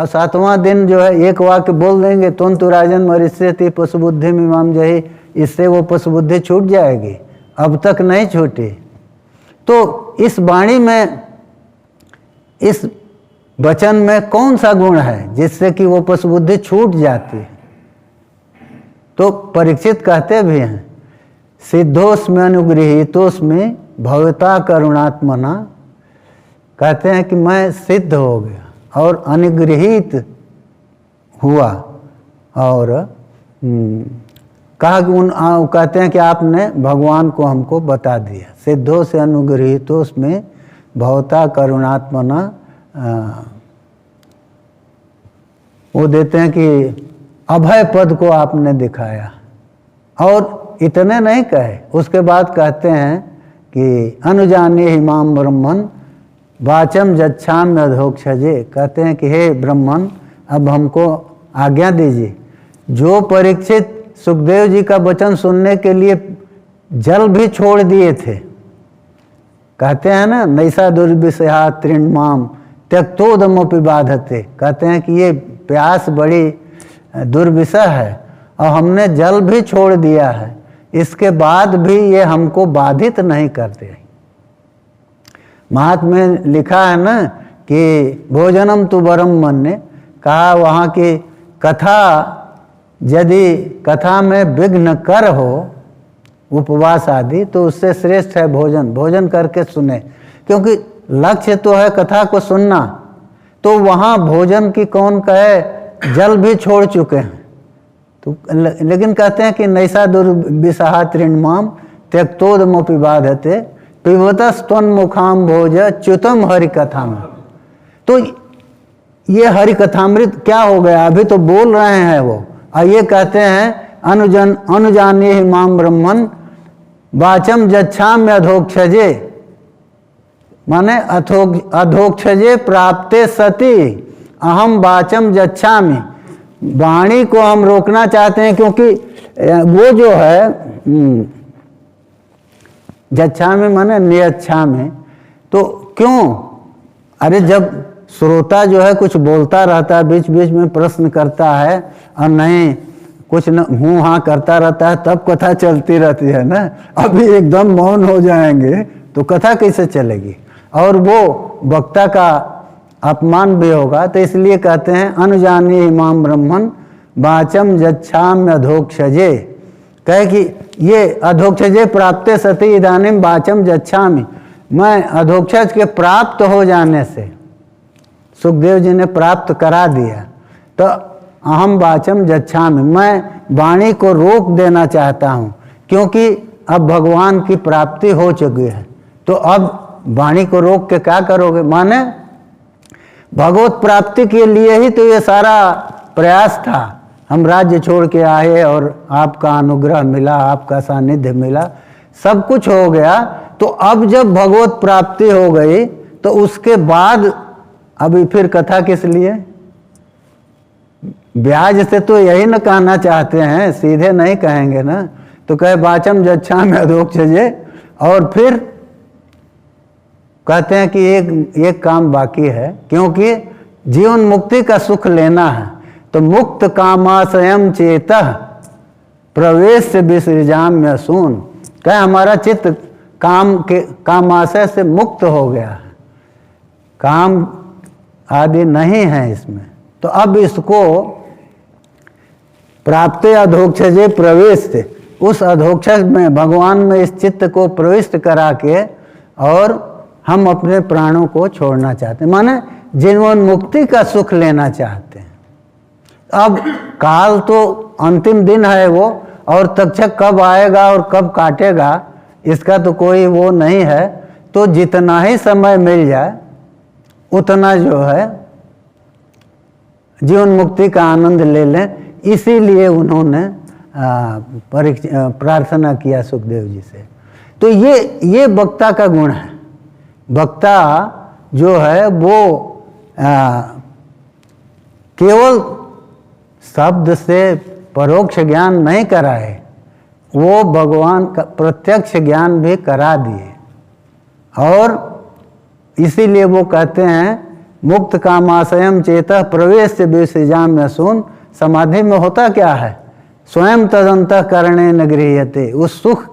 और 7वां दिन जो है एक वाक्य बोल देंगे तुंतु राजन मरिष्यति पशु बुद्धि मीमाम जही, इससे वो पशु बुद्धि छूट जाएगी, अब तक नहीं छूटी। तो इस वाणी में, इस वचन में कौन सा गुण है जिससे कि वो पशु बुद्धि छूट जाती है? तो परीक्षित कहते भी हैं सिद्धोस्मि अनुगृहीतोस्मि भवता करुणात्मना, कहते हैं कि मैं सिद्ध हो गया और अनुगृहीत हुआ, और कहा कि कहते हैं कि आपने भगवान को हमको बता दिया। सिद्धों से अनुगृहीतोस्मि भवता करुणात्मना, वो देते हैं कि अभय पद को आपने दिखाया। और इतने नहीं कहे, उसके बाद कहते हैं कि अनुजाने हिमाम ब्रह्मन वाचम जच्छाम अधोक्षजे, कहते हैं कि हे ब्रह्मन अब हमको आज्ञा दीजिए। जो परीक्षित सुखदेव जी का वचन सुनने के लिए जल भी छोड़ दिए थे, कहते हैं ना नैसा दुर्विषया तृणमाम त्यक्तोदमोपि बाधते, कहते हैं कि ये प्यास बड़ी दुर्विषह है और हमने जल भी छोड़ दिया है, इसके बाद भी ये हमको बाधित नहीं करते। महात्मा में लिखा है ना कि भोजनम तु वरम मन्ये, कहा वहाँ की कथा यदि कथा में विघ्न कर हो उपवास आदि तो उससे श्रेष्ठ है भोजन, भोजन करके सुने, क्योंकि लक्ष्य तो है कथा को सुनना। तो वहाँ भोजन की कौन कहे, जल भी छोड़ चुके हैं। तो लेकिन कहते हैं कि नैसा दुर्विषहा तृणमाम त्यक्तोदमोपि बाधते पिबतस्तन्मुखाम भोज च्युतम हरि कथा में। तो ये हरि कथामृत क्या हो गया, अभी तो बोल रहे हैं वो, और ये कहते हैं अनुजाने हिमाम ब्रह्मन वाचम जच्छाम्य अधोक्षजे, माने अधोक्षजे प्राप्ते सति अहम वाचम जच्छामि। वाणी को हम रोकना चाहते हैं क्योंकि वो जो है जच्छामि माने नियच्छामि। तो क्यों, अरे जब श्रोता जो है कुछ बोलता रहता है, बीच बीच में प्रश्न करता है और नहीं कुछ न हूँ हाँ करता रहता है, तब कथा चलती रहती है ना। अभी एकदम मौन हो जाएंगे तो कथा कैसे चलेगी, और वो वक्ता का अपमान भी होगा। तो इसलिए कहते हैं अनुजानी इमाम ब्रह्मन वाचम जच्छाम्य अधोक्षजे, कहे कि ये अधोक्षजे प्राप्ते सति इदानीम वाचम जच्छामि, मैं अधोक्षज के प्राप्त हो जाने से, सुखदेव जी ने प्राप्त करा दिया, तो अहम वाचम जच्छामि, मैं वाणी को रोक देना चाहता हूँ, क्योंकि अब भगवान की प्राप्ति हो चुकी है। तो अब वाणी को रोक के क्या करोगे, माने भगवत प्राप्ति के लिए ही तो ये सारा प्रयास था। हम राज्य छोड़ के आए और आपका अनुग्रह मिला, आपका सानिध्य मिला, सब कुछ हो गया। तो अब जब भगवत प्राप्ति हो गई तो उसके बाद अभी फिर कथा किस लिए? ब्याज से तो यही न कहना चाहते हैं, सीधे नहीं कहेंगे ना। तो कहे वाचम जच्छाम्य अधोक्षजे, और फिर कहते हैं कि एक काम बाकी है, क्योंकि जीवन मुक्ति का सुख लेना है। तो मुक्त कामाशयम चेतः प्रवेश विसृजाम्य सून, कहे हमारा चित्त कामाशय से मुक्त हो गया है, काम आदि नहीं है इसमें। तो अब इसको प्राप्त अधोक्षजे प्रवेश, उस अधोक्षज में भगवान में इस चित्त को प्रविष्ट करा के और हम अपने प्राणों को छोड़ना चाहते हैं, माने जीवन मुक्ति का सुख लेना चाहते हैं। अब काल तो अंतिम दिन है वो, और तक्षक कब आएगा और कब काटेगा इसका तो कोई वो नहीं है। तो जितना ही समय मिल जाए उतना जो है जीवन मुक्ति का आनंद ले लें, इसीलिए उन्होंने प्रार्थना किया सुखदेव जी से। तो ये वक्ता का गुण है। वक्ता जो है वो केवल शब्द से परोक्ष ज्ञान नहीं कराए, वो भगवान का प्रत्यक्ष ज्ञान भी करा दिए। और इसीलिए वो कहते हैं मुक्त कामाशयम चेतः प्रवेश विसृजाम्य शून। समाधि में होता क्या है? स्वयं तदंतःकरणे न गृह्यते। उस सुख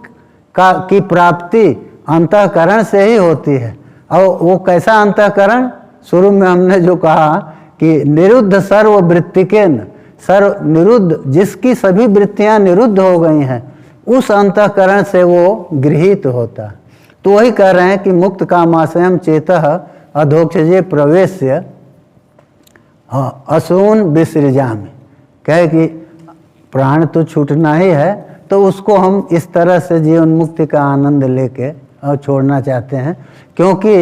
का की प्राप्ति अंतःकरण से ही होती है। और वो कैसा अंतःकरण? शुरू में हमने जो कहा कि निरुद्ध सर्व वृत्तिकेन, सर्व निरुद्ध, जिसकी सभी वृत्तियां निरुद्ध हो गई हैं, उस अंतःकरण से वो गृहीत होता। तो वही कह रहे हैं कि मुक्त कामाशयम चेतः अधोक्षजे प्रवेश्य असून विसृजामि। कहे कि प्राण तो छूटना ही है, तो उसको हम इस तरह से जीवन मुक्ति का आनंद लेके और छोड़ना चाहते हैं। क्योंकि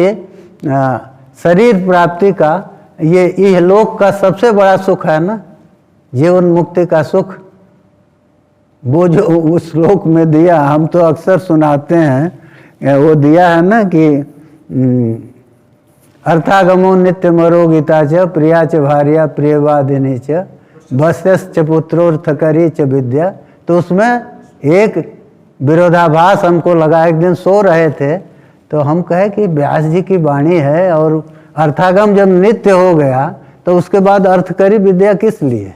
शरीर प्राप्ति का ये इहलोक का सबसे बड़ा सुख है ना, जीवन मुक्ति का सुख। वो जो उस श्लोक में दिया, हम तो अक्सर सुनाते हैं, वो दिया है ना कि अर्थागमो नित्य मरोगिता च प्रिया च भार्या प्रियवादिनी च भस्यश्च पुत्रोर्थकरी च विद्या। तो उसमें एक विरोधाभास हमको लगा। एक दिन सो रहे थे तो हम कहे कि व्यास जी की वाणी है, और अर्थागम जब नित्य हो गया तो उसके बाद अर्थकरी विद्या किस लिए?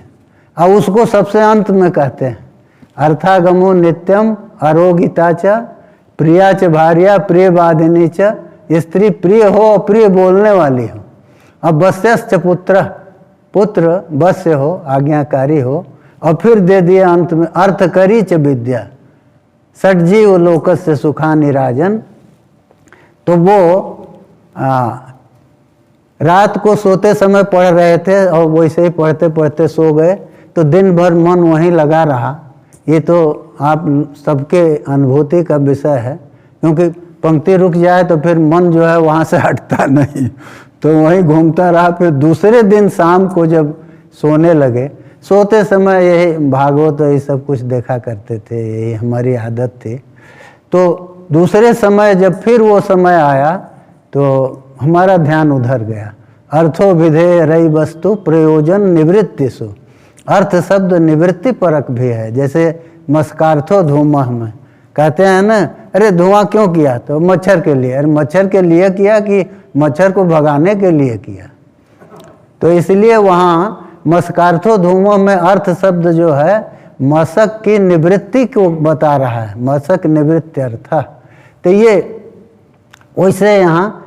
अब उसको सबसे अंत में कहते हैं, अर्थागमो नित्यम अरोगिता च प्रिया च भार्या प्रियवादिनी च। स्त्री प्रिय हो और प्रिय बोलने वाली हो। अब वस्यश्च पुत्र, पुत्र वश्य हो, आज्ञाकारी हो। और फिर दे दिया अंत में अर्थकरी च विद्या षड्जीव लोकस्य सुखानि राजन। तो वो रात को सोते समय पढ़ रहे थे और वैसे ही पढ़ते पढ़ते सो गए, तो दिन भर मन वहीं लगा रहा। ये तो आप सबके अनुभूति का विषय है, क्योंकि पंक्ति रुक जाए तो फिर मन जो है वहाँ से हटता नहीं, तो वहीं घूमता रहा। फिर दूसरे दिन शाम को जब सोने लगे, सोते समय यही भागवत ये सब कुछ देखा करते थे, यही हमारी आदत थी। तो दूसरे समय जब फिर वो समय आया तो हमारा ध्यान उधर गया। अर्थो विधेय रई वस्तु प्रयोजन निवृत्तिसु। अर्थ शब्द निवृत्ति परक भी है। जैसे मस्कार्थो धूमह में कहते हैं ना, अरे धुआं क्यों किया? तो मच्छर के लिए। अरे मच्छर के लिए किया कि मच्छर को भगाने के लिए किया? तो इसलिए वहाँ मस्कार्थो धूमो में अर्थ शब्द जो है मशक की निवृत्ति को बता रहा है। मशक निवृत्ति अर्थ। तो ये वैसे यहाँ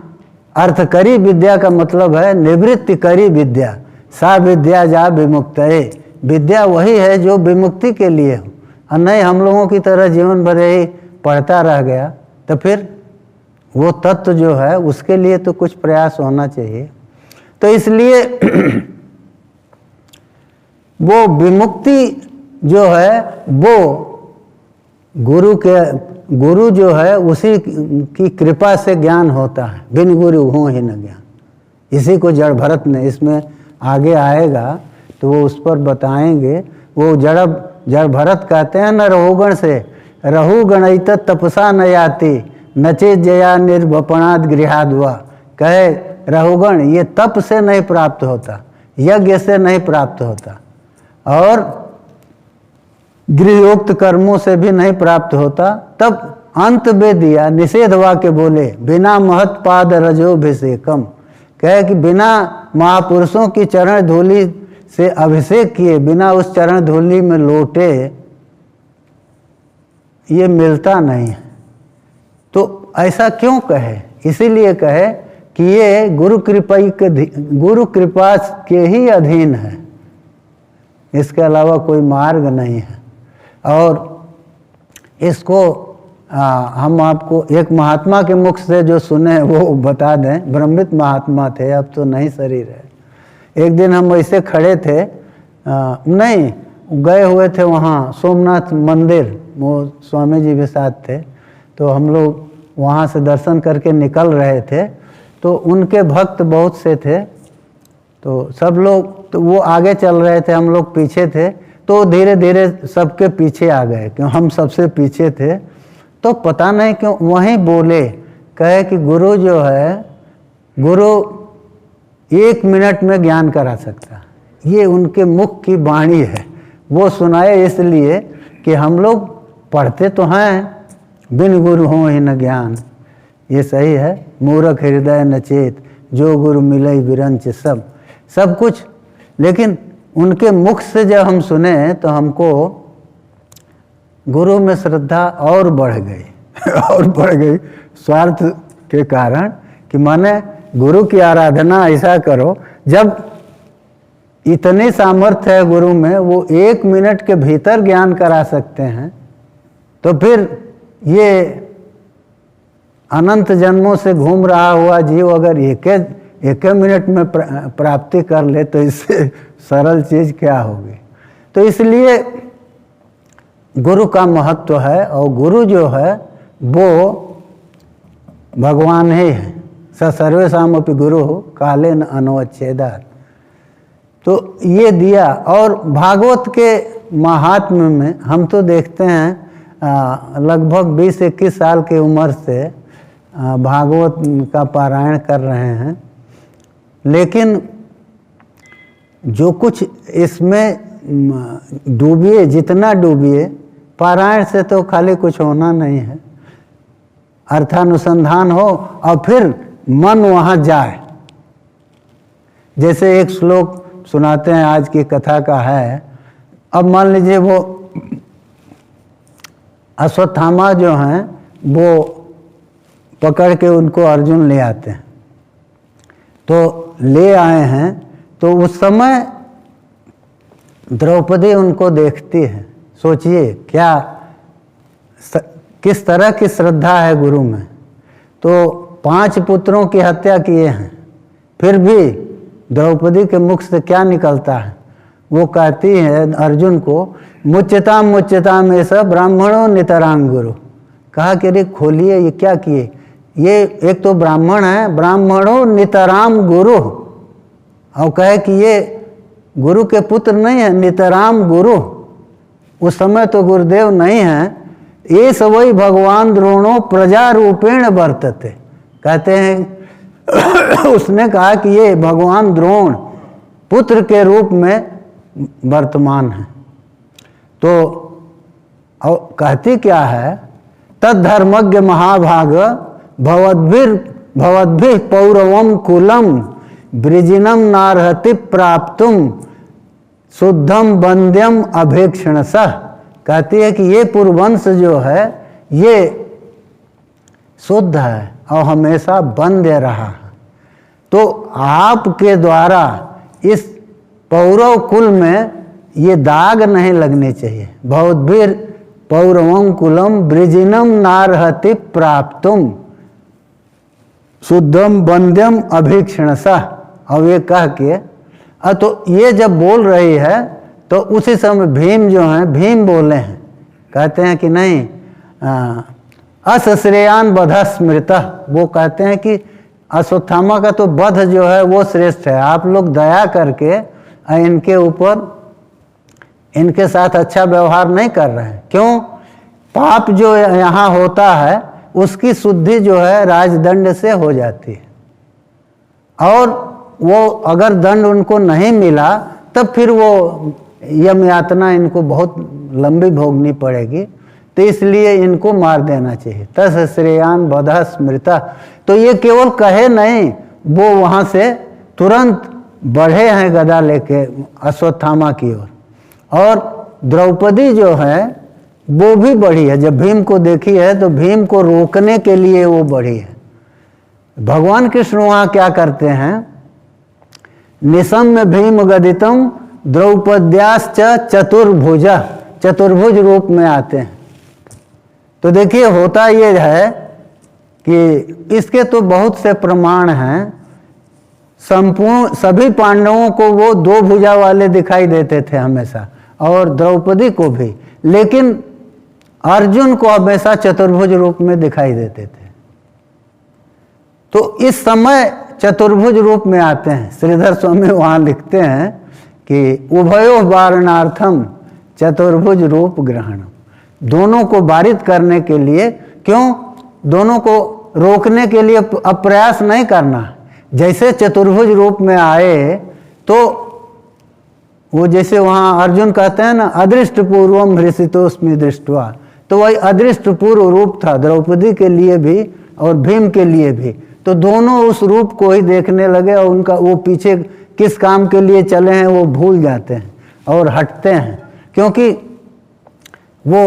अर्थकरी विद्या का मतलब है निवृत्तिकरी विद्या। सा विद्या जा विमुक्तये। विद्या वही है जो विमुक्ति के लिए हो, और नहीं हम लोगों की तरह जीवन भर ही पढ़ता रह गया। तो फिर वो तत्व जो है उसके लिए तो कुछ प्रयास होना चाहिए। तो इसलिए वो विमुक्ति जो है वो गुरु जो है उसी की कृपा से ज्ञान होता है। बिन गुरु हो ही न ज्ञान। इसी को जड़ भरत ने, इसमें आगे आएगा तो वो उस पर बताएंगे। वो जड़ भरत कहते हैं न रहुगण से, रहु गणित तपसा न याति नचे जया निर्वपणाद गृहाद्वा। कहे रहुगण ये तप से नहीं प्राप्त होता, यज्ञ से नहीं प्राप्त होता, और गृहोक्त कर्मों से भी नहीं प्राप्त होता। तब अंत में दिया निषेध वाक्य बोले, बिना महत पाद रजोभिषेकम। कहे कि बिना महापुरुषों की चरण धूलि से अभिषेक किए, बिना उस चरण धूलि में लोटे, ये मिलता नहीं है। तो ऐसा क्यों कहे? इसीलिए कहे कि ये गुरु कृपा के ही अधीन है, इसके अलावा कोई मार्ग नहीं है। और इसको हम आपको एक महात्मा के मुख से जो सुने वो बता दें। ब्रह्मित महात्मा थे, अब तो नहीं शरीर है। एक दिन हम ऐसे खड़े थे, नहीं गए हुए थे वहाँ सोमनाथ मंदिर, वो स्वामी जी भी साथ थे। तो हम लोग वहाँ से दर्शन करके निकल रहे थे, तो उनके भक्त बहुत से थे। तो सब लोग, तो वो आगे चल रहे थे, हम लोग पीछे थे। तो धीरे धीरे सबके पीछे आ गए, क्यों हम सबसे पीछे थे। तो पता नहीं क्यों वहीं बोले, कहे कि गुरु जो है, गुरु 1 मिनट में ज्ञान करा सकता। ये उनके मुख की वाणी है। वो सुनाए इसलिए कि हम लोग पढ़ते तो हैं, बिन गुरु हो ही न ज्ञान। ये सही है। मूर्ख हृदय न चेत, जो गुरु मिलई बिरंच सब कुछ। लेकिन उनके मुख से जब हम सुने तो हमको गुरु में श्रद्धा और बढ़ गई और बढ़ गई, स्वार्थ के कारण कि माने गुरु की आराधना ऐसा करो। जब इतनी सामर्थ्य है गुरु में, वो 1 मिनट के भीतर ज्ञान करा सकते हैं, तो फिर ये अनंत जन्मों से घूम रहा हुआ जीव अगर एक मिनट में प्राप्ति कर ले तो इससे सरल चीज क्या होगी। तो इसलिए गुरु का महत्व है, और गुरु जो है वो भगवान ही है। स सर्वेषामपि गुरु काले न अनवच्छेदात्। तो ये दिया। और भागवत के महात्म्य में हम तो देखते हैं लगभग 20-21 साल की उम्र से भागवत का पारायण कर रहे हैं, लेकिन जो कुछ इसमें डूबिए, जितना डूबिए, पारायण से तो खाली कुछ होना नहीं है। अर्थानुसंधान हो और फिर मन वहाँ जाए। जैसे एक श्लोक सुनाते हैं, आज की कथा का है। अब मान लीजिए वो अश्वत्थामा जो हैं वो पकड़ के उनको अर्जुन ले आते हैं। तो ले आए हैं तो उस समय द्रौपदी उनको देखती है। सोचिए क्या किस तरह की श्रद्धा है गुरु में। तो 5 पुत्रों की हत्या किए हैं, फिर भी द्रौपदी के मुख से क्या निकलता है, वो कहती है अर्जुन को, मुच्यताम मुच्यताम ऐसा ब्राह्मणों नितरांग गुरु। कहा कि अरे खोलिए, ये क्या किए, ये एक तो ब्राह्मण है, ब्राह्मणों नितराम गुरु, और कहे कि ये गुरु के पुत्र नहीं है, नितराम गुरु। उस समय तो गुरुदेव नहीं है। ये सवई भगवान द्रोणों प्रजा रूपेण वर्तते। कहते हैं उसने कहा कि ये भगवान द्रोण पुत्र के रूप में वर्तमान है। तो और कहती क्या है, तद्धर्मज्ञ महाभाग भवद्भिः पौरवम कुलम वृजिनम नारहति प्राप्तुम शुद्धम वंद्यम अभेक्षणसः। कहती है कि ये पूर्ववंश जो है ये शुद्ध है और हमेशा वंद्य रहा। तो आपके द्वारा इस पौरव कुल में ये दाग नहीं लगने चाहिए। भवद्भिः पौरवम कुलम वृजिनम नारहति प्राप्तुम शुद्धम वंद्यम अभीक्षणसः। और ये कह के तो ये जब बोल रही है तो उसी समय भीम जो हैं, भीम बोले हैं, कहते हैं कि नहीं, अश्रेयान वध स्मृतः। वो कहते हैं कि अश्वत्थामा का तो वध जो है वो श्रेष्ठ है। आप लोग दया करके इनके ऊपर, इनके साथ अच्छा व्यवहार नहीं कर रहे हैं। क्यों? पाप जो यहाँ होता है उसकी शुद्धि जो है राजदंड से हो जाती है, और वो अगर दंड उनको नहीं मिला तब फिर वो यम यातना इनको बहुत लंबी भोगनी पड़ेगी। तो इसलिए इनको मार देना चाहिए। तस् श्रेयान वधः स्मृतः। तो ये केवल कहे नहीं, वो वहाँ से तुरंत बढ़े हैं गदा लेके अश्वत्थामा की ओर। और द्रौपदी जो है वो भी बढ़ी है। जब भीम को देखी है तो भीम को रोकने के लिए वो बढ़ी है। भगवान कृष्ण वहाँ क्या करते हैं, निशम्य भीम गदितम द्रौपद्याश्च चतुर्भुज, चतुर्भुज रूप में आते हैं। तो देखिए होता ये है कि इसके तो बहुत से प्रमाण हैं। संपूर्ण सभी पांडवों को वो 2 भुजा वाले दिखाई देते थे हमेशा, और द्रौपदी को भी, लेकिन अर्जुन को हमेशा चतुर्भुज रूप में दिखाई देते थे। तो इस समय चतुर्भुज रूप में आते हैं। श्रीधर स्वामी वहाँ लिखते हैं कि उभयो वारणार्थम चतुर्भुज रूप ग्रहणम। दोनों को वारित करने के लिए, क्यों? दोनों को रोकने के लिए अब प्रयास नहीं करना। जैसे चतुर्भुज रूप में आए तो वो जैसे वहाँ अर्जुन कहते हैं ना, अदृष्ट पूर्वम हृषितोस्मि दृष्ट्वा, तो वही अदृष्ट पूर्व रूप था द्रौपदी के लिए भी और भीम के लिए भी। तो दोनों उस रूप को ही देखने लगे और उनका वो पीछे किस काम के लिए चले हैं वो भूल जाते हैं और हटते हैं, क्योंकि वो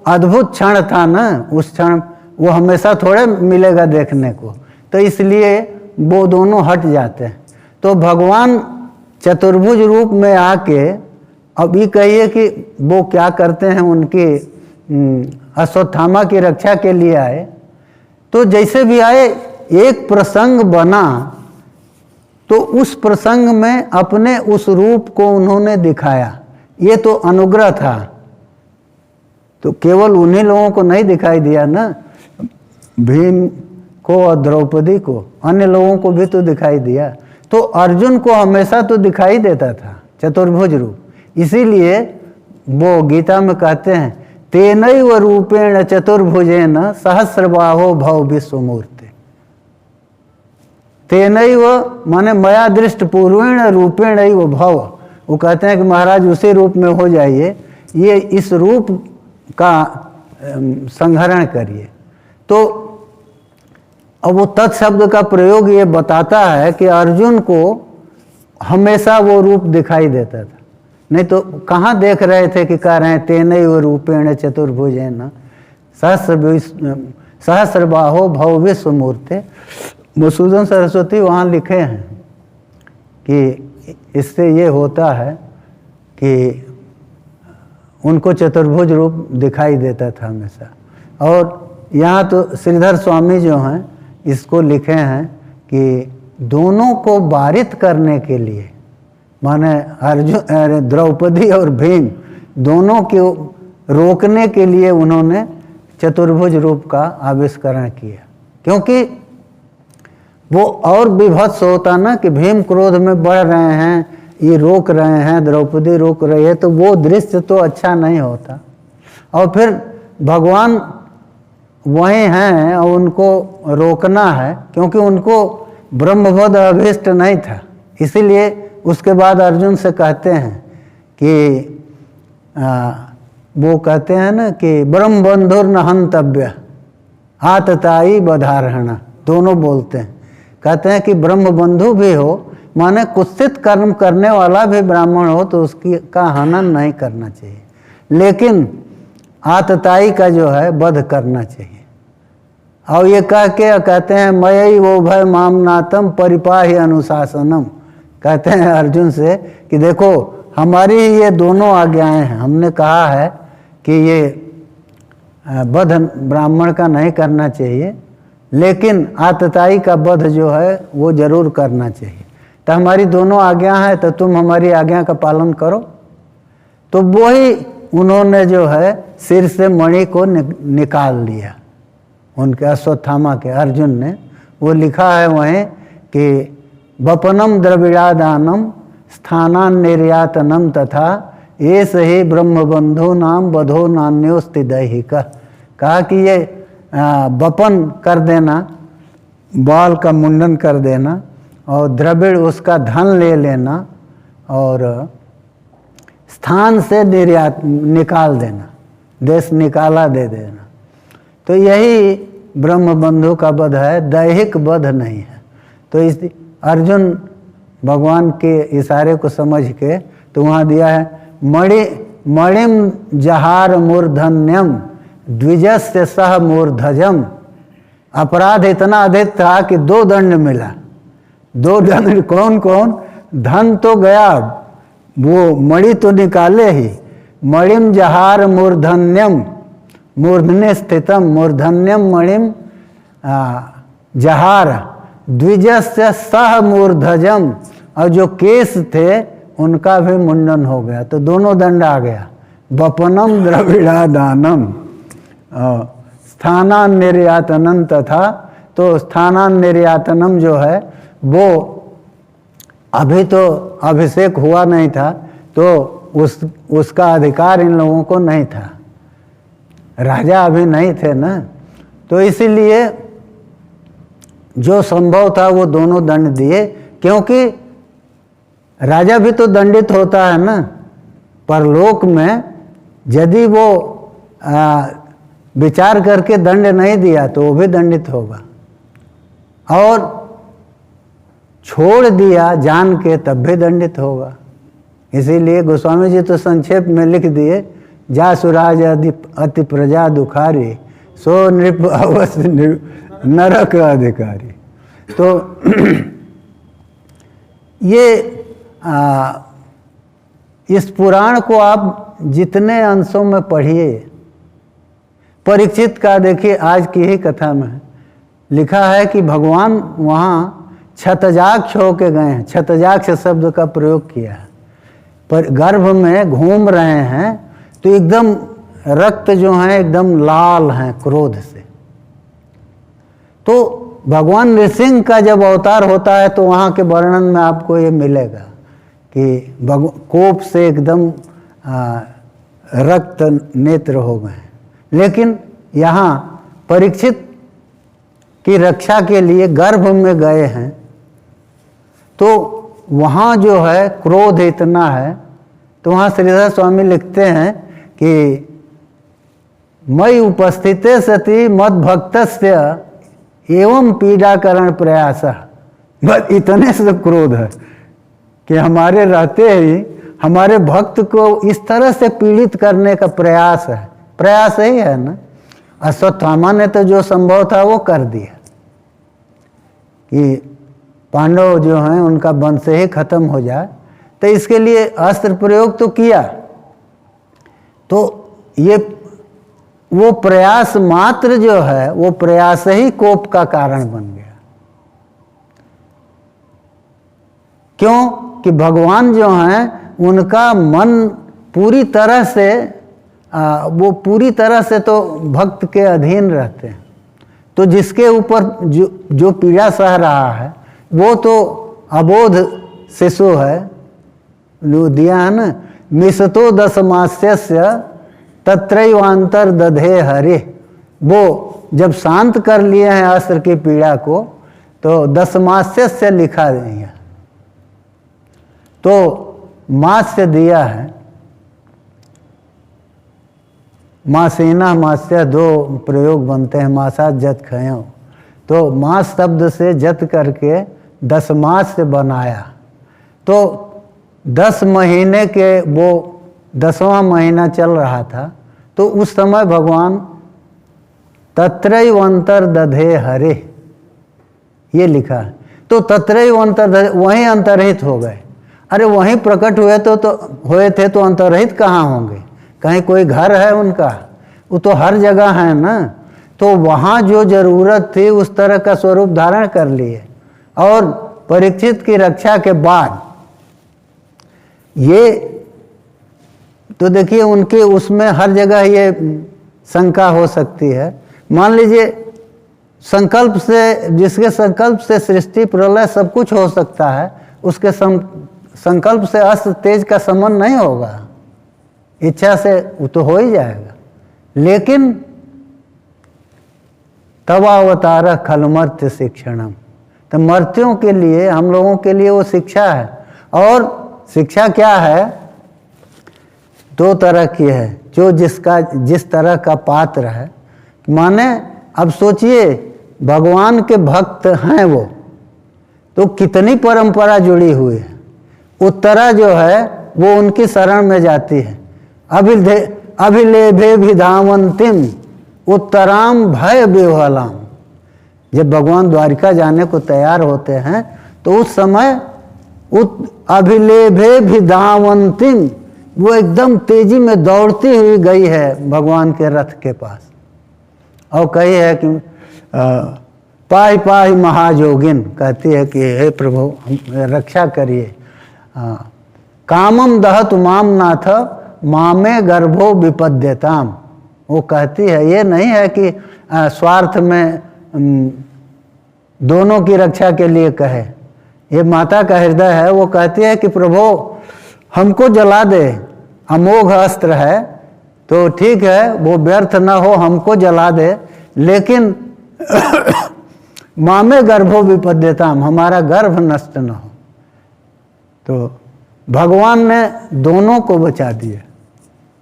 अद्भुत क्षण था ना, उस क्षण वो हमेशा थोड़े मिलेगा देखने को, तो इसलिए वो दोनों हट जाते हैं। तो भगवान चतुर्भुज रूप में आके अब ये कहिए कि वो क्या करते हैं, उनकी अश्वत्थामा की रक्षा के लिए आए। तो जैसे भी आए एक प्रसंग बना तो उस प्रसंग में अपने उस रूप को उन्होंने दिखाया। ये तो अनुग्रह था, तो केवल उन्हीं लोगों को नहीं दिखाई दिया ना, भीम को और द्रौपदी को, अन्य लोगों को भी तो दिखाई दिया। तो अर्जुन को हमेशा तो दिखाई देता था चतुर्भुज रूप, इसीलिए वो गीता में कहते हैं तेनैव रूपेण चतुर्भुजेन सहस्रबाहो भव विश्वमूर्ति। तेनैव माने मया दृष्ट पूर्वेण रूपेण एव भव। वो कहते हैं कि महाराज उसी रूप में हो जाइए, ये इस रूप का संहरण करिए। तो अब वो तत्शब्द का प्रयोग ये बताता है कि अर्जुन को हमेशा वो रूप दिखाई देता था, नहीं तो कहाँ देख रहे थे कि कह रहे हैं तेनैव रूपेण चतुर्भुजेन सहस्रबाहो भव विश्वमूर्ते। मधुसूदन सरस्वती वहाँ लिखे हैं कि इससे ये होता है कि उनको चतुर्भुज रूप दिखाई देता था हमेशा। और यहाँ तो श्रीधर स्वामी जो हैं इसको लिखे हैं कि दोनों को वारित करने के लिए, माने अर्जुन द्रौपदी और भीम दोनों को रोकने के लिए उन्होंने चतुर्भुज रूप का आविष्करण किया। क्योंकि वो और विभत्स होता ना कि भीम क्रोध में बढ़ रहे हैं, ये रोक रहे हैं, द्रौपदी रोक रही है, तो वो दृश्य तो अच्छा नहीं होता। और फिर भगवान वही हैं और उनको रोकना है, क्योंकि उनको ब्रह्मवद अभीष्ट नहीं था। इसीलिए उसके बाद अर्जुन से कहते हैं कि वो कहते हैं ना कि ब्रह्म बंधुर न हंतव्य आतताई बधारहणा, दोनों बोलते हैं। कहते हैं कि ब्रह्म बंधु भी हो, माने कुत्सित कर्म करने वाला भी ब्राह्मण हो तो उसकी का हनन नहीं करना चाहिए, लेकिन आतताई का जो है वध करना चाहिए। और ये कह के कहते हैं मयि वो भय मामनातम परिपाहि अनुशासनम। कहते हैं अर्जुन से कि देखो हमारी ये दोनों आज्ञाएं हैं, हमने कहा है कि ये वध ब्राह्मण का नहीं करना चाहिए, लेकिन आतताई का वध जो है वो जरूर करना चाहिए। तो हमारी दोनों आज्ञा है, तो तुम हमारी आज्ञा का पालन करो। तो वही उन्होंने जो है सिर से मणि को निकाल लिया, उनके अश्वत्थामा के अर्जुन ने। वो लिखा है वहीं कि वपनम द्रविड़ादानम स्थानान निर्यातनम तथा ये सही ब्रह्मबंधु नाम बधो नान्योस्ति दैहिका। कहा कि ये वपन कर देना, बाल का मुंडन कर देना, और द्रविड़ उसका धन ले लेना, और स्थान से निर्यात निकाल देना, देश निकाला दे देना। तो यही ब्रह्मबंधु का वध है, दैहिक वध नहीं है। तो इस अर्जुन भगवान के इशारे को समझ के तो वहाँ दिया है मणिम जहार मूर्धन्यम द्विजस्य सह मूर्धजम। अपराध इतना अधिक था कि 2 दंड मिला। 2 दंड कौन कौन? धन तो गया, वो मणि तो निकाले ही। मणिम जहार मूर्धन्यम, मूर्धन्य स्थितम, मूर्धन्यम मणिम जहार द्विजस्य सह मूर्धजम। और जो केस थे उनका भी मुंडन हो गया, तो दोनों दंड आ गया। वपनम द्रविड़ा दानम स्थानान निर्यातनम तथा। तो स्थानान निर्यातनम जो है वो अभी तो अभिषेक हुआ नहीं था, तो उसका अधिकार इन लोगों को नहीं था, राजा अभी नहीं थे ना। तो इसीलिए जो संभव था वो दोनों दंड दिए, क्योंकि राजा भी तो दंडित होता है ना। परलोक में यदि वो विचार करके दंड नहीं दिया तो वो भी दंडित होगा। और छोड़ दिया जान के तब भी दंडित होगा। इसीलिए गोस्वामी जी तो संक्षेप में लिख दिए, जा सुराज अति प्रजा दुखारी, सो नृप अवश्य नरक अधिकारी। तो ये इस पुराण को आप जितने अंशों में पढ़िए, परीक्षित का देखिए आज की ही कथा में लिखा है कि भगवान वहाँ छतजाक्ष होके गए हैं। छतजाक्ष शब्द का प्रयोग किया है, पर गर्भ में घूम रहे हैं तो एकदम रक्त जो है एकदम लाल हैं क्रोध से। तो भगवान नृसिंह का जब अवतार होता है तो वहाँ के वर्णन में आपको ये मिलेगा कि कोप से एकदम रक्त नेत्र हो गए। लेकिन यहाँ परीक्षित की रक्षा के लिए गर्भ में गए हैं तो वहाँ जो है क्रोध इतना है, तो वहाँ श्रीधर स्वामी लिखते हैं कि मई उपस्थिते सती मद भक्तस्य एवं पीड़ाकरण प्रयास। बस इतने से क्रोध है कि हमारे रहते ही हमारे भक्त को इस तरह से पीड़ित करने का प्रयास है। प्रयास ही है ना, अश्वत्थामा ने तो जो संभव था वो कर दिया कि पांडव जो हैं उनका वंश ही खत्म हो जाए, तो इसके लिए अस्त्र प्रयोग तो किया। तो ये वो प्रयास मात्र जो है वो प्रयास ही कोप का कारण बन गया। क्यों कि भगवान जो हैं उनका मन पूरी तरह से वो पूरी तरह से तो भक्त के अधीन रहते हैं। तो जिसके ऊपर जो पीड़ा सह रहा है वो तो अबोध शिशु है, दिया है ना, मिसतो 10 मास्यस्य तत्रैवांतर दधे हरे। वो जब शांत कर लिए हैं अस्त्र की पीड़ा को तो 10 मास्यस्य लिखा दिया, तो मास्य दिया है। मासीना मास्य दो प्रयोग बनते हैं, मासा जत खयो, तो मास शब्द से जत करके 10 मास से बनाया। तो 10 महीने के वो 10वां महीना चल रहा था, तो उस समय भगवान तत्रैव अंतर दधे हरे ये लिखा है। तो तत्रैव अंतर वहीं अंतरहित हो गए। अरे वहीं प्रकट हुए तो हुए थे तो अंतरहित कहाँ होंगे? कहीं कोई घर है उनका? वो तो हर जगह है ना। तो वहाँ जो जरूरत थी उस तरह का स्वरूप धारण कर लिए। और परीक्षित की रक्षा के बाद ये तो देखिए उनके उसमें हर जगह ये शंका हो सकती है। मान लीजिए संकल्प से, जिसके संकल्प से सृष्टि प्रलय सब कुछ हो सकता है, उसके संकल्प से अस्त्र तेज का समन नहीं होगा, इच्छा से वो तो हो ही जाएगा। लेकिन तब अवतार खलमर्त्य शिक्षणम, तो मर्त्यों के लिए, हम लोगों के लिए वो शिक्षा है। और शिक्षा क्या है? 2 तरह की है, जो जिस तरह का पात्र है। माने अब सोचिए भगवान के भक्त हैं वो, तो कितनी परंपरा जुड़ी हुई है। उत्तरा जो है वो उनकी शरण में जाती है। अभिलेभे विधावंतिम उत्तराम भय विह्वलाम। जब भगवान द्वारिका जाने को तैयार होते हैं तो उस समय अभिलेभे विधावंतिम, वो एकदम तेजी में दौड़ती हुई गई है भगवान के रथ के पास और कही है कि पाहि पाहि महाजोगिन, कहती है कि हे प्रभु रक्षा करिए। कामम दहत माम नाथ मामे गर्भो विपद्यताम। वो कहती है, ये नहीं है कि स्वार्थ में दोनों की रक्षा के लिए कहे, ये माता का हृदय है। वो कहती है कि प्रभु हमको जला दे, अमोघ अस्त्र है तो ठीक है, वो व्यर्थ ना हो, हमको जला दे, लेकिन मामे गर्भो विपद्यताम, हमारा गर्भ नष्ट न हो। तो भगवान ने दोनों को बचा दिया,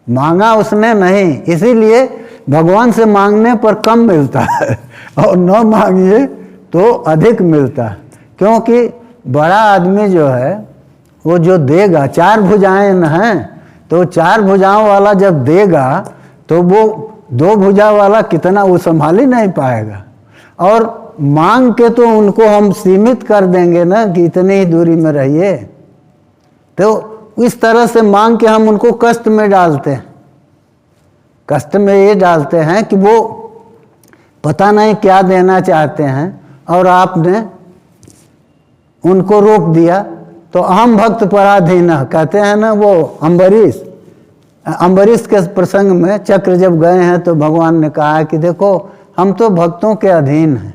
मांगा उसने नहीं। इसीलिए भगवान से मांगने पर कम मिलता है और न मांगिए तो अधिक मिलता है, क्योंकि बड़ा आदमी जो है वो जो देगा, 4 भुजाएं न हैं, तो 4 भुजाओं वाला जब देगा तो वो 2 भुजा वाला कितना वो संभाल ही नहीं पाएगा। और मांग के तो उनको हम सीमित कर देंगे ना कि इतनी ही दूरी में रहिए, तो इस तरह से मांग के हम उनको कष्ट में डालते हैं। कष्ट में ये डालते हैं कि वो पता नहीं क्या देना चाहते हैं और आपने उनको रोक दिया। तो अहम भक्त पराधीन कहते हैं ना, वो अम्बरीश के प्रसंग में चक्र जब गए हैं तो भगवान ने कहा कि देखो हम तो भक्तों के अधीन हैं।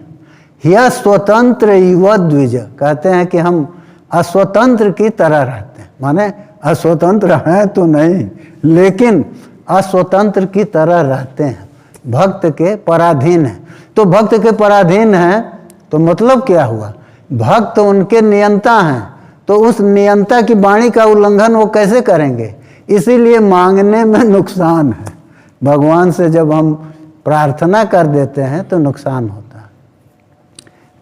यह स्वतंत्र युवा द्विज, कहते हैं कि हम अस्वतंत्र की तरह रहते हैं, माने अस्वतंत्र हैं तो नहीं, लेकिन अस्वतंत्र की तरह रहते हैं, भक्त के पराधीन हैं। तो भक्त के पराधीन हैं तो मतलब क्या हुआ, भक्त उनके नियंता हैं, तो उस नियंता की वाणी का उल्लंघन वो कैसे करेंगे। इसीलिए मांगने में नुकसान है। भगवान से जब हम प्रार्थना कर देते हैं तो नुकसान होता है,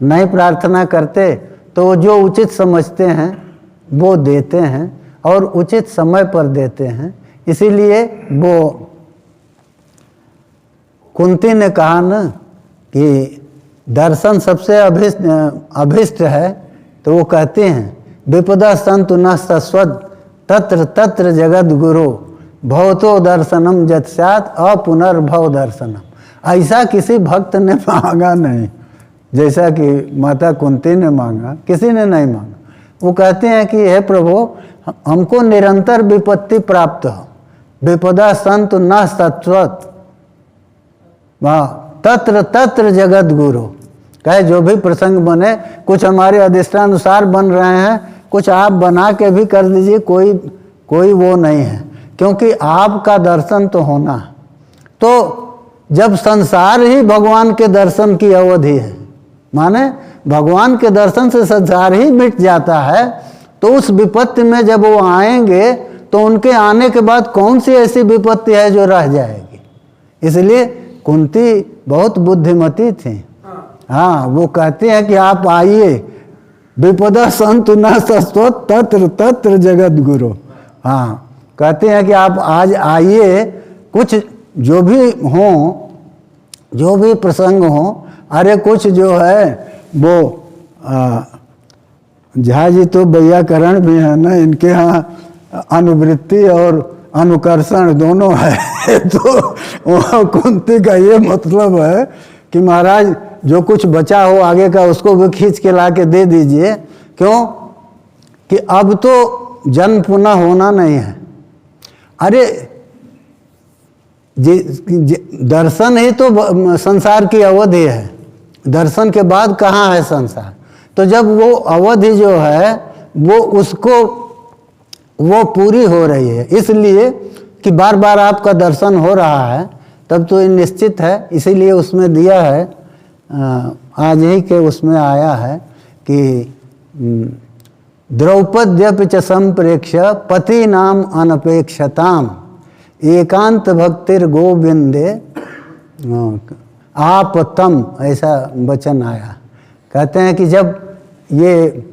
नहीं प्रार्थना करते तो वो जो उचित समझते हैं वो देते हैं और उचित समय पर देते हैं। इसीलिए वो कुंती ने कहा ना कि दर्शन सबसे अभिष्ट है, तो वो कहते हैं विपदा संतु न सस्वद तत्र तत्र जगत गुरु भवतो दर्शनम जत्स्यात् अपुनर्भव दर्शनम। ऐसा किसी भक्त ने मांगा नहीं जैसा कि माता कुंती ने मांगा, किसी ने नहीं मांगा। वो कहते हैं कि हे प्रभु हमको निरंतर विपत्ति प्राप्त हो, विपदा संतु न सत्वत तत्र तत्र जगत गुरु। कहे जो भी प्रसंग बने, कुछ हमारे अधिष्ठानुसार बन रहे हैं, कुछ आप बना के भी कर दीजिए, कोई वो नहीं है, क्योंकि आपका दर्शन तो होना। तो जब संसार ही भगवान के दर्शन की अवधि है, माने भगवान के दर्शन से संसार ही मिट जाता है, तो उस विपत्ति में जब वो आएंगे तो उनके आने के बाद कौन सी ऐसी विपत्ति है जो रह जाएगी। इसलिए कुंती बहुत बुद्धिमती थी। हाँ, वो कहते हैं कि आप आइए, विपदा संतु न सस्वत तत्र तत्र जगत गुरु। हाँ, कहते हैं कि आप आज आइए, कुछ जो भी हो, जो भी प्रसंग हो, अरे कुछ जो है वो झा जी तो व्याकरण भी है ना, इनके यहाँ अनुवृत्ति और अनुकर्षण दोनों है। तो कुंती का ये मतलब है कि महाराज जो कुछ बचा हो आगे का उसको भी खींच के ला के दे दीजिए। क्यों कि अब तो जन्म पुनः होना नहीं है। अरे दर्शन ही तो संसार की अवधि है, दर्शन के बाद कहाँ है संसार। तो जब वो अवधि जो है वो पूरी हो रही है, इसलिए कि बार बार आपका दर्शन हो रहा है, तब तो ये निश्चित है। इसीलिए उसमें दिया है, आज ही के उसमें आया है कि द्रौपद्यपि च संप्रेक्ष्य पति नाम अनपेक्षताम एकांत भक्तिर गोविंदे आपतम, ऐसा वचन आया। कहते हैं कि जब ये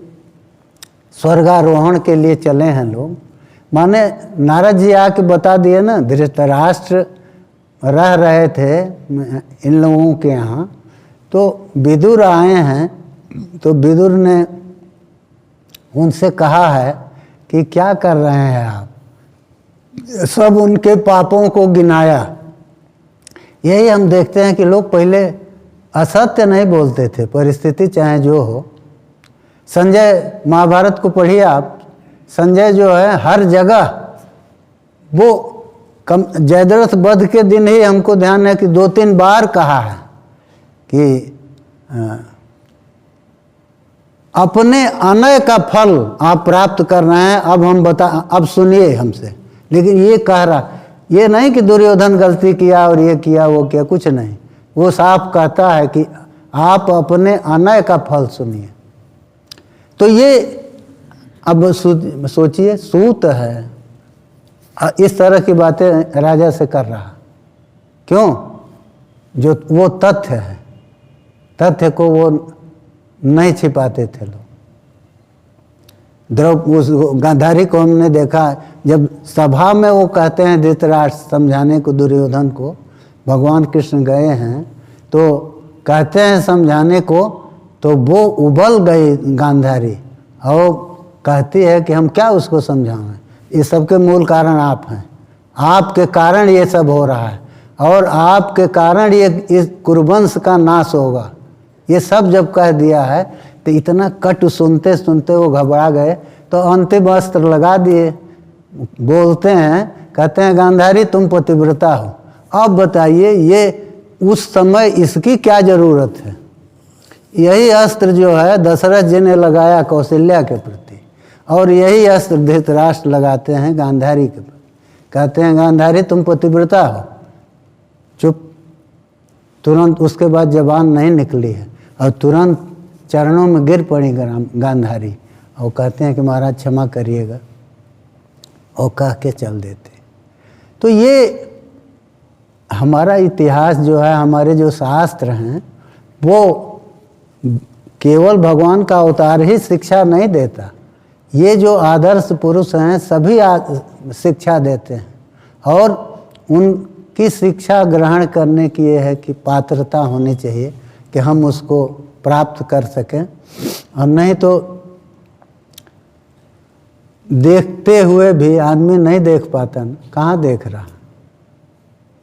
स्वर्गारोहण के लिए चले हैं लोग, माने नारद जी आके बता दिए ना, धृतराष्ट्र रह रहे थे इन लोगों के यहाँ, तो विदुर आए हैं, तो विदुर ने उनसे कहा है कि क्या कर रहे हैं आप, सब उनके पापों को गिनाया। यही हम देखते हैं कि लोग पहले असत्य नहीं बोलते थे, परिस्थिति चाहे जो हो। संजय, महाभारत को पढ़िए आप, संजय जो है हर जगह वो जयद्रथ वध के दिन ही हमको ध्यान है कि 2-3 बार कहा है कि अपने अनय का फल आप प्राप्त कर रहे हैं, अब सुनिए हमसे। लेकिन ये कह रहा, ये नहीं कि दुर्योधन गलती किया और ये किया वो किया, कुछ नहीं। वो साफ कहता है कि आप अपने अनय का फल सुनिए। तो ये अब सोचिए, सूत है, इस तरह की बातें राजा से कर रहा। क्यों? जो वो तथ्य है, तथ्य को वो नहीं छिपाते थे लोग। उस गांधारी को हमने देखा, जब सभा में वो कहते हैं धृतराष्ट्र समझाने को दुर्योधन को, भगवान कृष्ण गए हैं तो कहते हैं समझाने को, तो वो उबल गई गांधारी और कहती है कि हम क्या उसको समझाएं, ये सब के मूल कारण आप हैं, आपके कारण ये सब हो रहा है और आपके कारण ये इस कुरुवंश का नाश होगा। ये सब जब कह दिया है तो इतना कटु सुनते सुनते वो घबरा गए, तो अंतिम अस्त्र लगा दिए। बोलते हैं, कहते हैं गांधारी तुम पतिव्रता हो, अब बताइए ये उस समय इसकी क्या ज़रूरत है। यही अस्त्र जो है दशरथ जी ने लगाया कौशल्या के प्रति, और यही अस्त्र धृतराष्ट्र लगाते हैं गांधारी के प्रति। कहते हैं गांधारी तुम पतिव्रता हो, चुप। तुरंत उसके बाद जबान नहीं निकली है और तुरंत चरणों में गिर पड़ी गांधारी और कहते हैं कि महाराज क्षमा करिएगा, और कह के चल देते। तो ये हमारा इतिहास जो है, हमारे जो शास्त्र हैं, वो केवल भगवान का अवतार ही शिक्षा नहीं देता, ये जो आदर्श पुरुष हैं सभी शिक्षा देते हैं, और उनकी शिक्षा ग्रहण करने की ये है कि पात्रता होनी चाहिए कि हम उसको प्राप्त कर सकें, और नहीं तो देखते हुए भी आदमी नहीं देख पाता ना, कहाँ देख रहा।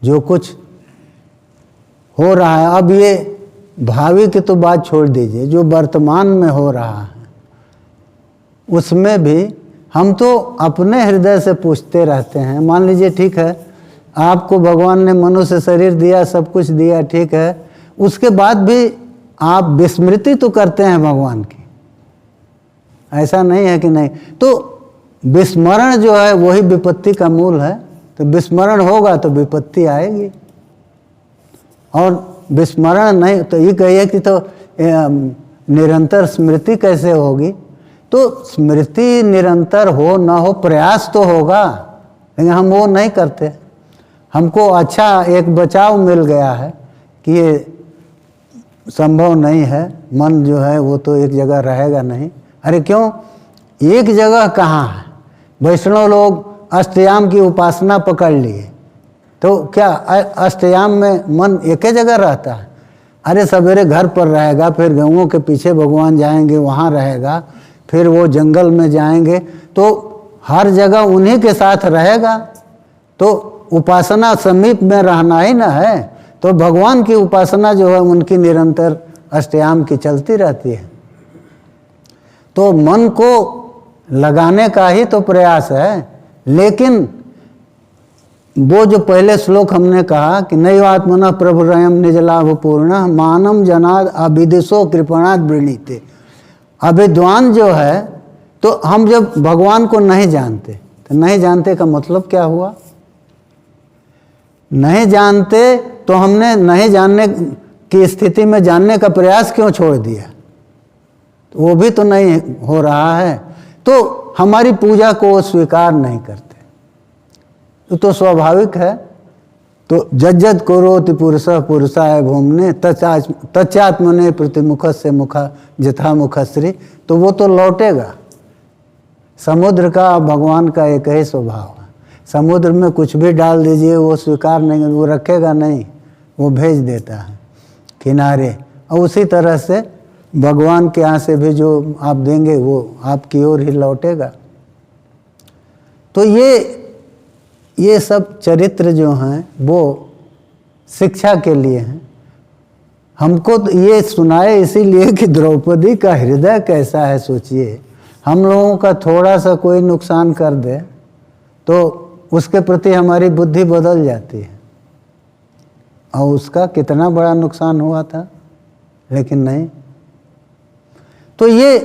जो कुछ हो रहा है, अब ये भावी की तो बात छोड़ दीजिए, जो वर्तमान में हो रहा है उसमें भी हम तो अपने हृदय से पूछते रहते हैं। मान लीजिए ठीक है, आपको भगवान ने मनुष्य शरीर दिया, सब कुछ दिया, ठीक है, उसके बाद भी आप विस्मृति तो करते हैं भगवान की, ऐसा नहीं है कि नहीं। तो विस्मरण जो है वही विपत्ति का मूल है, तो विस्मरण होगा तो विपत्ति आएगी, और विस्मरण नहीं तो ये कहिए कि तो निरंतर स्मृति कैसे होगी। तो स्मृति निरंतर हो ना हो, प्रयास तो होगा, लेकिन हम वो नहीं करते। हमको अच्छा एक बचाव मिल गया है कि ये संभव नहीं है, मन जो है वो तो एक जगह रहेगा नहीं। अरे क्यों, एक जगह कहाँ है। वैष्णव लोग अष्टयाम की उपासना पकड़ लिए, तो क्या अष्टयाम में मन एक ही जगह रहता है। अरे सवेरे घर पर रहेगा, फिर गऊओं के पीछे भगवान जाएंगे, वहाँ रहेगा, फिर वो जंगल में जाएंगे, तो हर जगह उन्हीं के साथ रहेगा। तो उपासना समीप में रहना ही ना है, तो भगवान की उपासना जो है उनकी निरंतर अष्टयाम की चलती रहती है। तो मन को लगाने का ही तो प्रयास है। लेकिन वो जो पहले श्लोक हमने कहा कि नैवात्मना प्रभुरयम निजलाभ पूर्ण मानम जनाद अविदिशो कृपणाद वृणीते। अविद्वान जो है, तो हम जब भगवान को नहीं जानते, तो नहीं जानते का मतलब क्या हुआ। नहीं जानते तो हमने नहीं जानने की स्थिति में जानने का प्रयास क्यों छोड़ दिया, तो वो भी तो नहीं हो रहा है। तो हमारी पूजा को वो स्वीकार नहीं करते, तो स्वाभाविक है। तो जज्जत करोति पुरुषः पुरुषाय भूमने तच्चात्मने प्रतिमुख से मुखा जथा मुखश्री। तो वो तो लौटेगा। समुद्र का भगवान का एक ही स्वभाव है, समुद्र में कुछ भी डाल दीजिए वो स्वीकार नहीं, वो रखेगा नहीं, वो भेज देता है किनारे। और उसी तरह से भगवान के यहाँ से भी जो आप देंगे वो आपकी ओर ही लौटेगा। तो ये सब चरित्र जो हैं वो शिक्षा के लिए हैं। हमको तो ये सुनाए इसीलिए कि द्रौपदी का हृदय कैसा है। सोचिए, हम लोगों का थोड़ा सा कोई नुकसान कर दे तो उसके प्रति हमारी बुद्धि बदल जाती है, और उसका कितना बड़ा नुकसान हुआ था, लेकिन नहीं। तो ये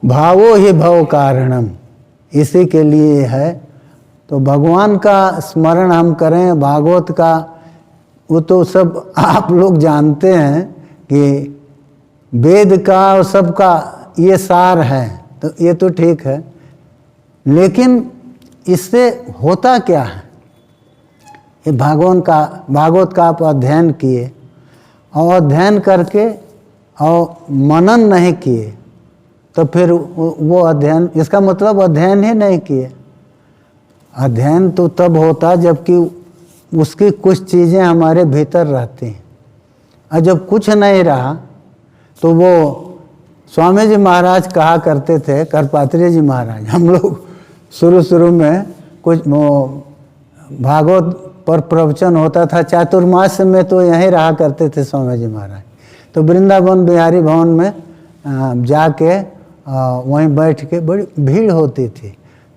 भावो ही भव कारणम, इसी के लिए है। तो भगवान का स्मरण हम करें, भागवत का वो तो सब आप लोग जानते हैं कि वेद का और सबका ये सार है, तो ये तो ठीक है। लेकिन इससे होता क्या है, ये भागवत का आप अध्ययन किए और अध्ययन करके और मनन नहीं किए तो फिर वो अध्ययन, इसका मतलब अध्ययन ही नहीं किए। अध्ययन तो तब होता जबकि उसकी कुछ चीज़ें हमारे भीतर रहती हैं, और जब कुछ नहीं रहा तो वो स्वामी जी महाराज कहा करते थे, करपात्री जी महाराज, हम लोग शुरू में कुछ भागवत पर प्रवचन होता था चातुर्मास में, तो यहीं रहा करते थे स्वामी जी महाराज। तो वृंदावन बिहारी भवन में जाके वहीं बैठ के बड़ी भीड़ होती थी,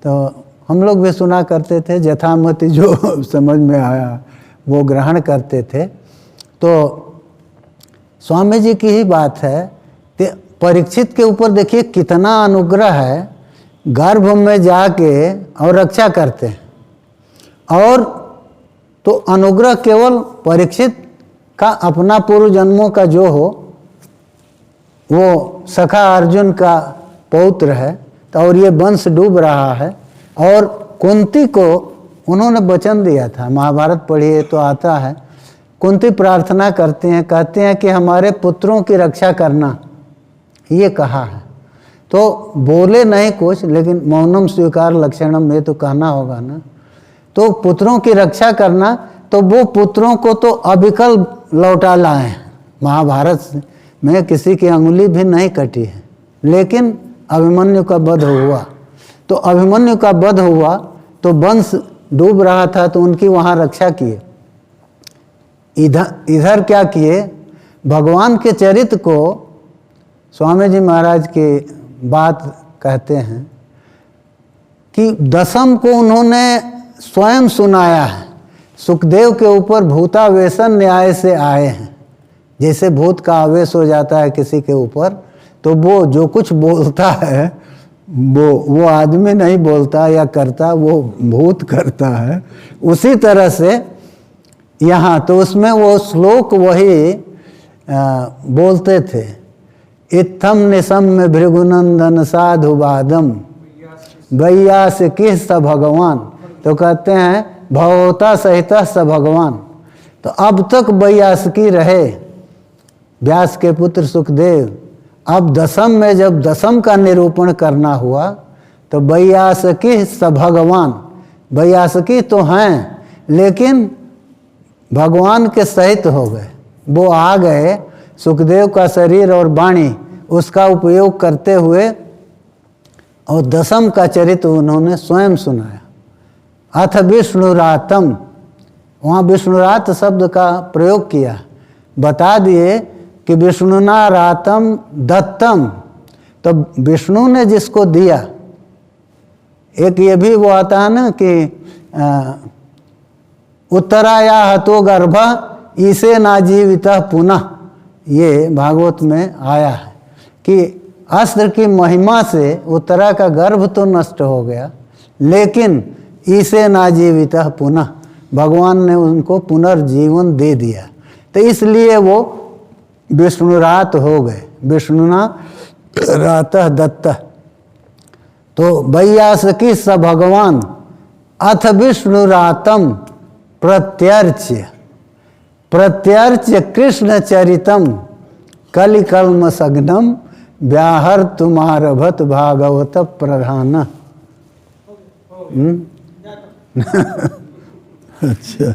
तो हम लोग भी सुना करते थे, जथामति जो समझ में आया वो ग्रहण करते थे। तो स्वामी जी की ही बात है, परीक्षित के ऊपर देखिए कितना अनुग्रह है, गर्भ में जाके और रक्षा करते हैं। और तो अनुग्रह केवल परीक्षित का अपना पूर्व जन्मों का जो हो, वो सखा अर्जुन का पौत्र है, तो और ये वंश डूब रहा है। और कुंती को उन्होंने वचन दिया था, महाभारत पढ़िए तो आता है, कुंती प्रार्थना करते हैं, कहते हैं कि हमारे पुत्रों की रक्षा करना, ये कहा है। तो बोले नहीं कुछ, लेकिन मौनम स्वीकार लक्षणम, ये तो कहना होगा ना। तो पुत्रों की रक्षा करना, तो वो पुत्रों को तो अविकल लौटा लाए हैं। महाभारत में किसी की अंगुली भी नहीं कटी है, लेकिन अभिमन्यु का वध हुआ। तो अभिमन्यु का वध हुआ तो वंश डूब रहा था, तो उनकी वहाँ रक्षा किए। इधर क्या किए, भगवान के चरित्र को स्वामी जी महाराज की बात कहते हैं कि दशम को उन्होंने स्वयं सुनाया है। सुखदेव के ऊपर भूतावेशन न्याय से आए हैं। जैसे भूत का आवेश हो जाता है किसी के ऊपर, तो वो जो कुछ बोलता है वो आदमी नहीं बोलता या करता, वो भूत करता है। उसी तरह से यहाँ तो उसमें वो श्लोक वही बोलते थे, इत्थम निशम्य भृगुनंदन साधुवादम वैयास किस स भगवान। तो कहते हैं भवता सहित स भगवान। तो अब तक वैयासकी रहे, व्यास के पुत्र सुखदेव। अब दशम में जब दशम का निरूपण करना हुआ, तो वैयासकी स भगवान, वैयासकी तो हैं लेकिन भगवान के सहित हो गए। वो आ गए, सुखदेव का शरीर और वाणी उसका उपयोग करते हुए, और दशम का चरित्र उन्होंने स्वयं सुनाया। अथ विष्णुरातम, वहाँ विष्णुरात शब्द का प्रयोग किया, बता दिए कि विष्णुना रातम दत्तम, तो विष्णु ने जिसको दिया। एक ये भी वो आता है ना कि उत्तराया हतो गर्भ ईसे ना जीविता पुनः, ये भागवत में आया है कि अस्त्र की महिमा से उत्तरा का गर्भ तो नष्ट हो गया, लेकिन ईसे ना जीविता पुनः, भगवान ने उनको पुनर्जीवन दे दिया। तो इसलिए वो विष्णुरात हो गए, विष्णुना रातः दत्त। तो वैयासकी स भगवान अथ विष्णुरातम प्रत्यर्च्य, प्रत्यर्च्य कृष्ण चरितम कलिकल्म सघ्नम व्याहर तुमारभत भागवत प्रधान। अच्छा,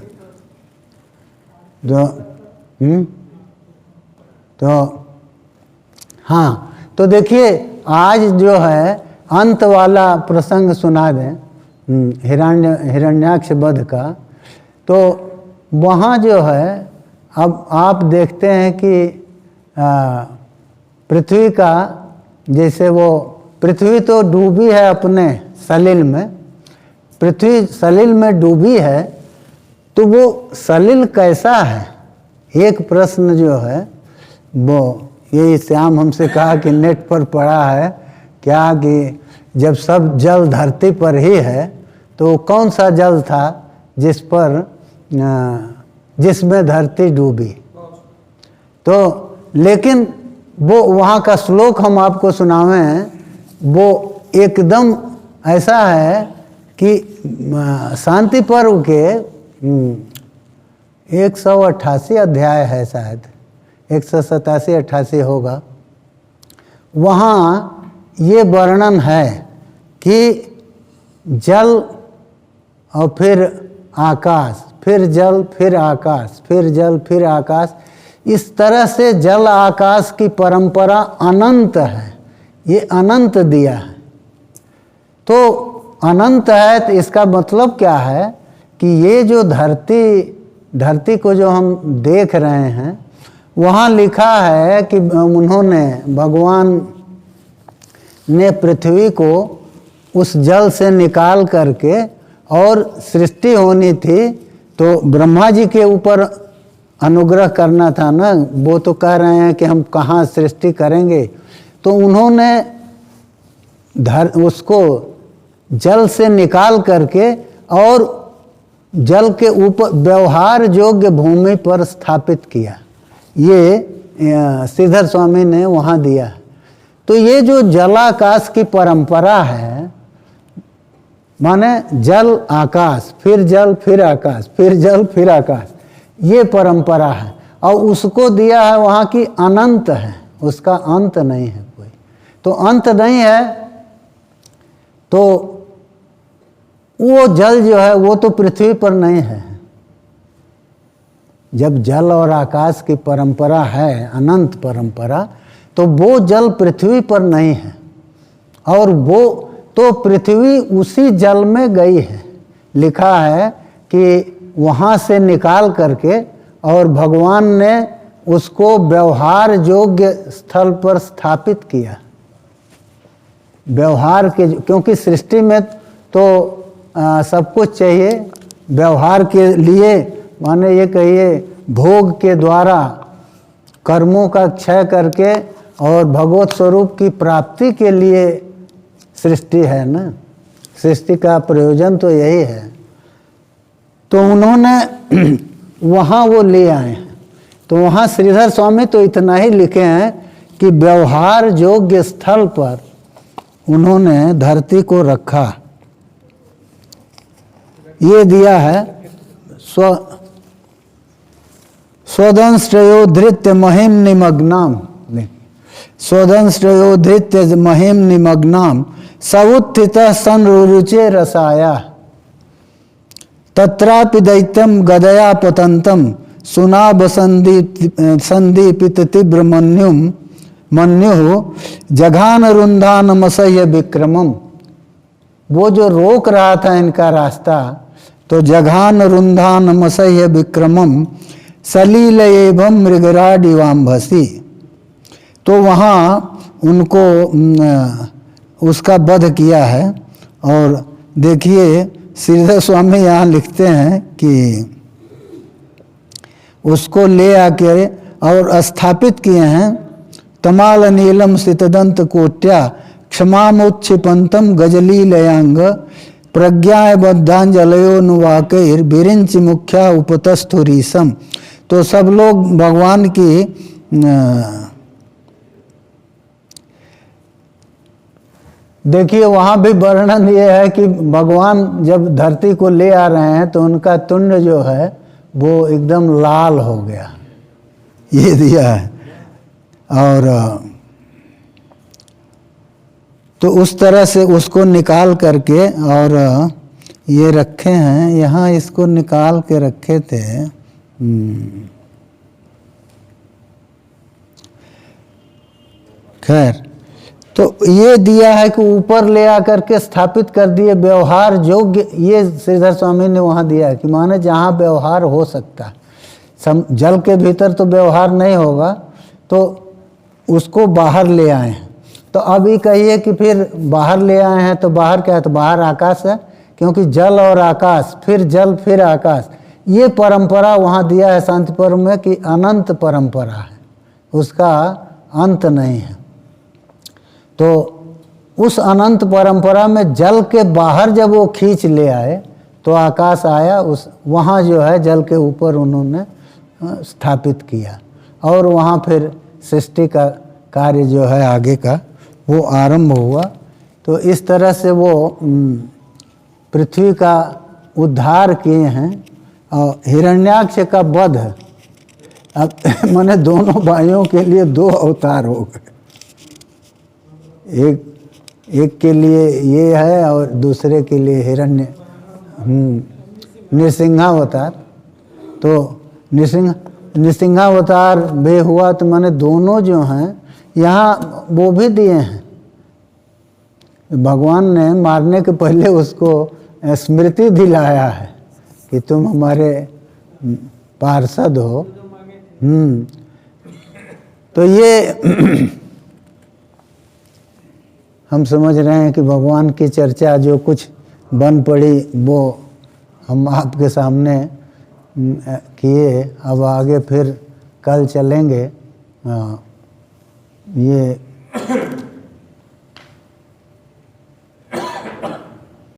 तो हाँ, तो देखिए आज जो है अंत वाला प्रसंग सुना दें, हिरण्याक्ष वध का। तो वहाँ जो है अब आप देखते हैं कि पृथ्वी का, जैसे वो पृथ्वी तो डूबी है अपने सलिल में, पृथ्वी सलिल में डूबी है, तो वो सलिल कैसा है, एक प्रश्न जो है वो यही श्याम हमसे कहा कि नेट पर पड़ा है क्या, कि जब सब जल धरती पर ही है तो कौन सा जल था जिस पर जिसमें धरती डूबी। तो लेकिन वो वहाँ का श्लोक हम आपको सुनावें, वो एकदम ऐसा है कि शांति पर्व के 188 अध्याय है, शायद 187-88 होगा। वहाँ ये वर्णन है कि जल और फिर आकाश, फिर जल, फिर आकाश, फिर जल, फिर आकाश, इस तरह से जल आकाश की परंपरा अनंत है। ये अनंत दिया है। तो अनंत है तो इसका मतलब क्या है कि ये जो धरती को जो हम देख रहे हैं, वहाँ लिखा है कि उन्होंने, भगवान ने पृथ्वी को उस जल से निकाल करके, और सृष्टि होनी थी तो ब्रह्मा जी के ऊपर अनुग्रह करना था ना। वो तो कह रहे हैं कि हम कहाँ सृष्टि करेंगे, तो उन्होंने उसको जल से निकाल करके और जल के ऊपर व्यवहार योग्य भूमि पर स्थापित किया। ये श्रीधर स्वामी ने वहाँ दिया। तो ये जो जलाकाश की परंपरा है, माने जल आकाश, फिर जल, फिर आकाश, फिर जल, फिर आकाश, ये परंपरा है। और उसको दिया है वहाँ की अनंत है, उसका अंत नहीं है कोई। तो अंत नहीं है तो वो जल जो है वो तो पृथ्वी पर नहीं है। जब जल और आकाश की परंपरा है, अनंत परंपरा, तो वो जल पृथ्वी पर नहीं है। और वो तो पृथ्वी उसी जल में गई है। लिखा है कि वहाँ से निकाल करके और भगवान ने उसको व्यवहार योग्य स्थल पर स्थापित किया। व्यवहार के, क्योंकि सृष्टि में तो सब कुछ चाहिए व्यवहार के लिए, माने ये कहिए भोग के द्वारा कर्मों का क्षय करके और भगवत स्वरूप की प्राप्ति के लिए सृष्टि है ना। सृष्टि का प्रयोजन तो यही है। तो उन्होंने वहाँ वो ले आए हैं। तो वहाँ श्रीधर स्वामी तो इतना ही लिखे हैं कि व्यवहार योग्य स्थल पर उन्होंने धरती को रखा। ये दिया है स्वदंष्ट्रयोधृत्य महिम निमग्नाम, स्वदंष्ट्रयोधृत्य महिम निमग्नाम सवुत्थित संरुचे रसाया तत्रापि दैत्यम गदया पतंतम सुनाभ संदीपित तीव्र मन्यु जघान रुंधानमसह्य विक्रमम। वो जो रोक रहा था इनका रास्ता, तो जघान रुंधानमसह्य विक्रमम सलील एवं मृगराडिवाम्भसी। तो वहाँ उनको उसका वध किया है। और देखिए श्रीधर स्वामी यहाँ लिखते हैं कि उसको ले आके और स्थापित किए हैं। तमाल नीलम सितदंत कोट्या क्षमामुच्छिपंतम गजलीलयांग प्रज्ञाय बद्धांजलयो नुवाकैर बिरिंच मुख्या उपतस्थुरीसम। तो सब लोग भगवान की देखिए वहाँ भी वर्णन ये है कि भगवान जब धरती को ले आ रहे हैं तो उनका तुंड जो है वो एकदम लाल हो गया, ये दिया है। और तो उस तरह से उसको निकाल करके और ये रखे हैं यहाँ, इसको निकाल के रखे थे। खैर, तो ये दिया है कि ऊपर ले आकर के स्थापित कर दिए व्यवहार योग्य। ये श्रीधर स्वामी ने वहाँ दिया है कि माने जहाँ व्यवहार हो सकता है, जल के भीतर तो व्यवहार नहीं होगा, तो उसको बाहर ले आए हैं। तो अभी कहिए कि फिर बाहर ले आए हैं तो बाहर क्या है, तो बाहर आकाश है, क्योंकि जल और आकाश, फिर जल फिर आकाश, ये परंपरा वहाँ दिया है शांति पर्व में कि अनंत परंपरा है, उसका अंत नहीं है। तो उस अनंत परंपरा में जल के बाहर जब वो खींच ले आए तो आकाश आया, उस वहाँ जो है जल के ऊपर उन्होंने स्थापित किया और वहाँ फिर सृष्टि का कार्य जो है आगे का वो आरंभ हुआ। तो इस तरह से वो पृथ्वी का उद्धार किए हैं। और हिरण्याक्ष का वध, अब मैंने दोनों भाइयों के लिए दो अवतार हो गए, एक एक के लिए ये है और दूसरे के लिए हिरण्य नृसिंहावतार। तो नृसिंहावतार बे हुआ तो माने दोनों जो हैं यहाँ वो भी दिए हैं। भगवान ने मारने के पहले उसको स्मृति दिलाया है कि तुम हमारे पार्षद हो। तो ये हम समझ रहे हैं कि भगवान की चर्चा जो कुछ बन पड़ी वो हम आपके सामने किए। अब आगे फिर कल चलेंगे। ये